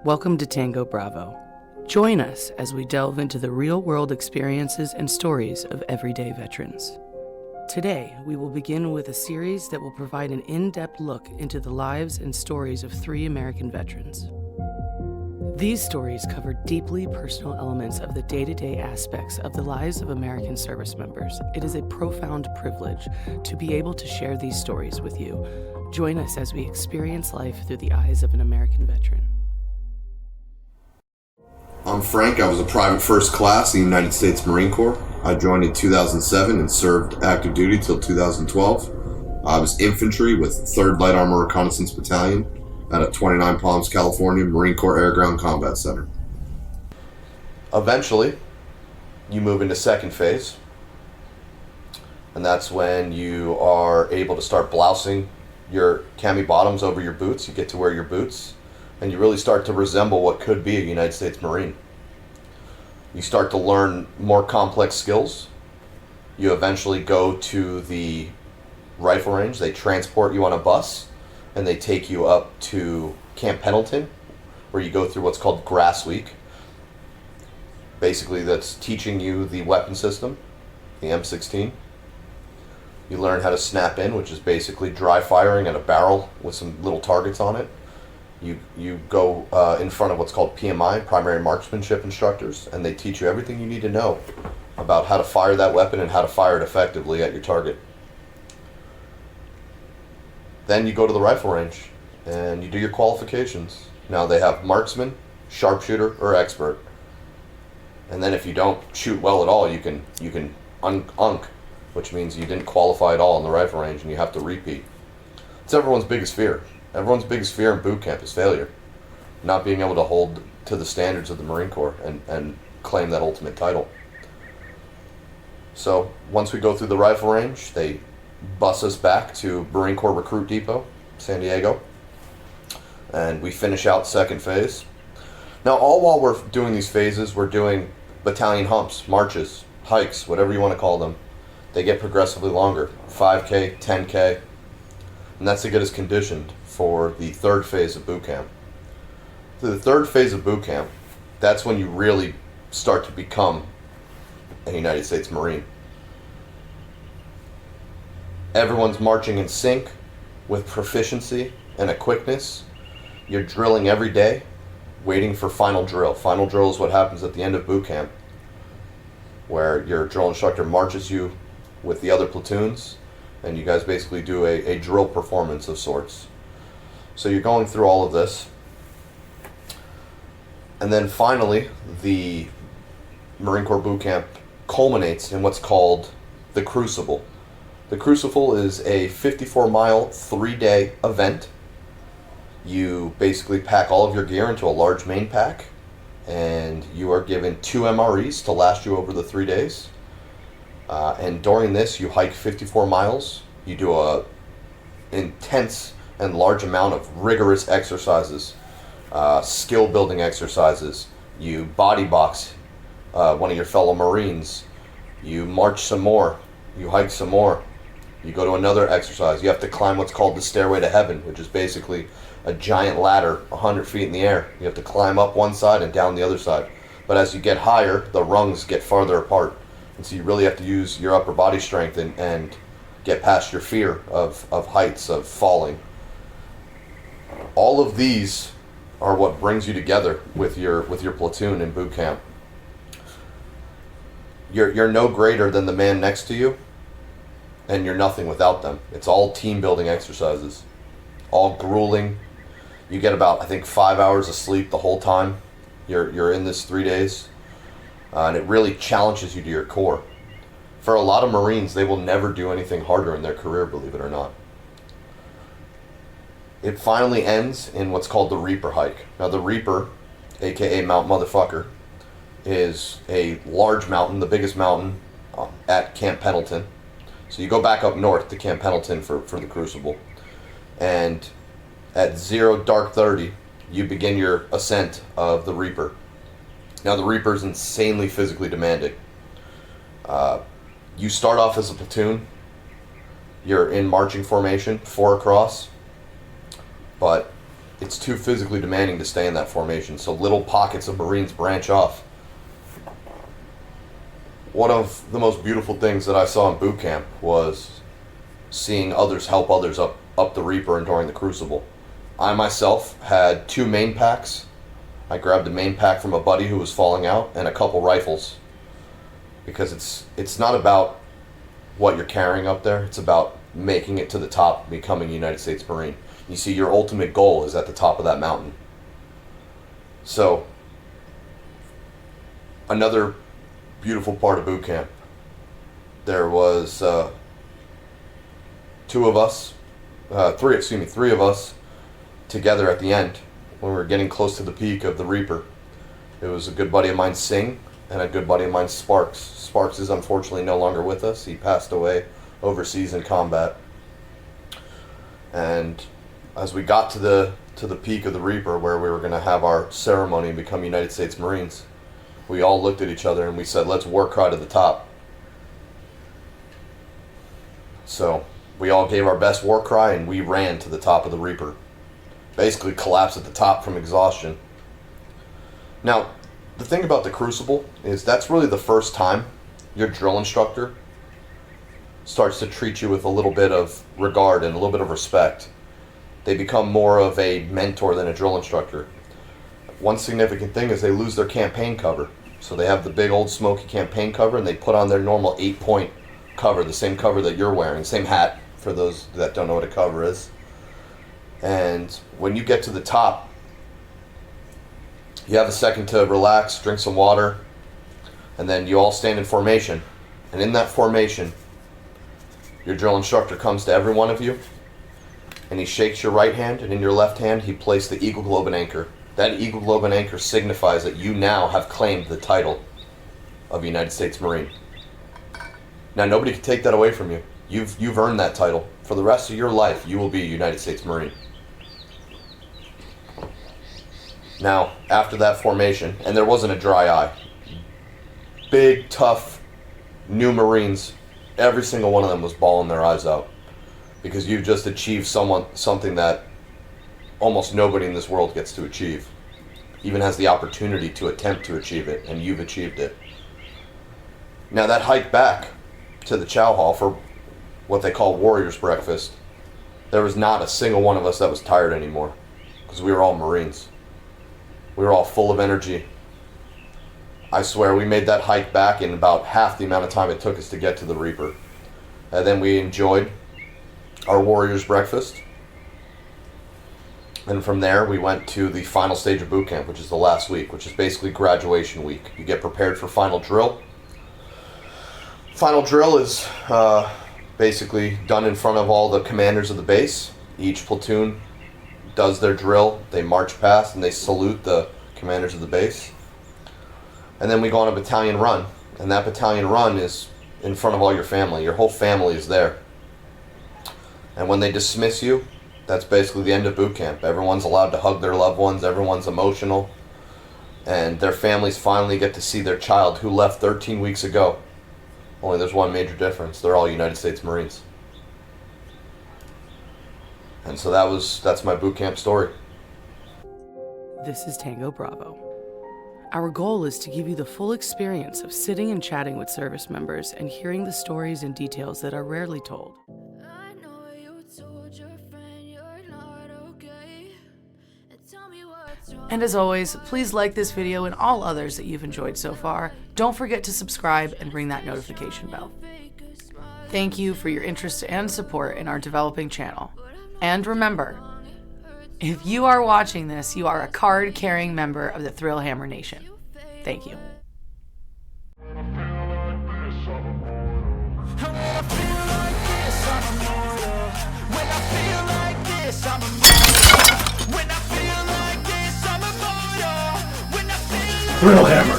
Welcome to Tango Bravo. Join us as we delve into the real-world experiences and stories of everyday veterans. Today, we will begin with a series that will provide an in-depth look into the lives and stories of 3 American veterans. These stories cover deeply personal elements of the day-to-day aspects of the lives of American service members. It is a profound privilege to be able to share these stories with you. Join us as we experience life through the eyes of an American veteran. I'm Frank. I was a private first class in the United States Marine Corps. I joined in 2007 and served active duty till 2012. I was infantry with 3rd Light Armor Reconnaissance Battalion out of 29 Palms, California, Marine Corps Air Ground Combat Center. Eventually, you move into second phase, and that's when you are able to start blousing your cami bottoms over your boots. You get to wear your boots, and you really start to resemble what could be a United States Marine. You start to learn more complex skills. You eventually go to the rifle range. They transport you on a bus, and they take you up to Camp Pendleton, where you go through what's called Grass Week. Basically, that's teaching you the weapon system, the M16. You learn how to snap in, which is basically dry firing at a barrel with some little targets on it. You go in front of what's called PMI, Primary Marksmanship Instructors, and they teach you everything you need to know about how to fire that weapon and how to fire it effectively at your target. Then you go to the rifle range and you do your qualifications. Now they have marksman, sharpshooter, or expert. And then if you don't shoot well at all, you can unk, which means you didn't qualify at all in the rifle range and you have to repeat. It's everyone's biggest fear. Everyone's biggest fear in boot camp is failure. Not being able to hold to the standards of the Marine Corps and claim that ultimate title. So once we go through the rifle range, they bus us back to Marine Corps Recruit Depot, San Diego, and we finish out second phase. Now, all while we're doing these phases, we're doing battalion humps, marches, hikes, whatever you want to call them. They get progressively longer, 5K, 10K, and that's to get us conditioned for the 3rd phase of boot camp. The 3rd phase of boot camp, that's when you really start to become a United States Marine. Everyone's marching in sync with proficiency and a quickness. You're drilling every day, waiting for final drill. Final drill is what happens at the end of boot camp, where your drill instructor marches you with the other platoons, and you guys basically do a drill performance of sorts. So you're going through all of this. And then finally, the Marine Corps boot camp culminates in what's called the Crucible. The Crucible is a 54-mile, 3-day event. You basically pack all of your gear into a large main pack, and you are given 2 MREs to last you over the 3 days. And during this, you hike 54 miles. You do a intense and large amount of rigorous exercises, skill building exercises. You body box one of your fellow Marines. You march some more. You hike some more. You go to another exercise. You have to climb what's called the Stairway to Heaven, which is basically a giant ladder 100 feet in the air. You have to climb up one side and down the other side. But as you get higher, the rungs get farther apart. And so you really have to use your upper body strength and get past your fear of heights, of falling. All of these are what brings you together with your platoon in boot camp. You're no greater than the man next to you, and you're nothing without them. It's all team building exercises, all grueling. You get about, I think, 5 hours of sleep the whole time you're in this 3 days, and it really challenges you to your core. For a lot of Marines, they will never do anything harder in their career, believe it or not. It finally ends in what's called the Reaper hike. Now the Reaper, aka Mount Motherfucker, is a large mountain, the biggest mountain at Camp Pendleton. So you go back up north to Camp Pendleton for the Crucible. And at 0 dark 30, you begin your ascent of the Reaper. Now the Reaper is insanely physically demanding. You start off as a platoon. You're in marching formation, 4 across. But it's too physically demanding to stay in that formation, so little pockets of Marines branch off. One of the most beautiful things that I saw in boot camp was seeing others help others up the Reaper and during the Crucible. I myself had 2 main packs. I grabbed a main pack from a buddy who was falling out and a couple rifles, because it's not about what you're carrying up there, it's about making it to the top, becoming a United States Marine. You see, your ultimate goal is at the top of that mountain. So, another beautiful part of boot camp, there was three of us together at the end when we were getting close to the peak of the Reaper. It was a good buddy of mine, Singh, and a good buddy of mine, Sparks. Sparks is unfortunately no longer with us. He passed away overseas in combat. And as we got to the peak of the Reaper, where we were going to have our ceremony and become United States Marines, we all looked at each other and we said, let's war cry to the top. So we all gave our best war cry and we ran to the top of the Reaper. Basically collapsed at the top from exhaustion. Now, the thing about the Crucible is that's really the first time your drill instructor starts to treat you with a little bit of regard and a little bit of respect. They become more of a mentor than a drill instructor. One significant thing is they lose their campaign cover. So they have the big old smoky campaign cover and they put on their normal 8-point cover, the same cover that you're wearing, same hat for those that don't know what a cover is. And when you get to the top, you have a second to relax, drink some water, and then you all stand in formation. And in that formation, your drill instructor comes to every one of you, and he shakes your right hand, and in your left hand, he placed the Eagle Globe and Anchor. That Eagle Globe and Anchor signifies that you now have claimed the title of United States Marine. Now, nobody can take that away from you. You've earned that title. For the rest of your life, you will be a United States Marine. Now, after that formation, and there wasn't a dry eye, big, tough, new Marines, every single one of them was bawling their eyes out, because you've just achieved something that almost nobody in this world gets to achieve, even has the opportunity to attempt to achieve it, and you've achieved it. Now, that hike back to the chow hall for what they call Warriors Breakfast, there was not a single one of us that was tired anymore, because we were all Marines. We were all full of energy. I swear, we made that hike back in about half the amount of time it took us to get to the Reaper. And then we enjoyed our Warriors Breakfast. And from there, we went to the final stage of boot camp, which is the last week, which is basically graduation week. You get prepared for final drill. Final drill is basically done in front of all the commanders of the base. Each platoon does their drill. They march past and they salute the commanders of the base. And then we go on a battalion run. And that battalion run is in front of all your family. Your whole family is there. And when they dismiss you, that's basically the end of boot camp. Everyone's allowed to hug their loved ones. Everyone's emotional. And their families finally get to see their child who left 13 weeks ago. Only there's one major difference. They're all United States Marines. And so that's my boot camp story. This is Tango Bravo. Our goal is to give you the full experience of sitting and chatting with service members and hearing the stories and details that are rarely told. I know you told your friend you're not okay. And tell me what's wrong. And as always, please like this video and all others that you've enjoyed so far. Don't forget to subscribe and ring that notification bell. Thank you for your interest and support in our developing channel. And remember, if you are watching this, you are a card-carrying member of the Thrill Hammer Nation. Thank you. Thrill Hammer.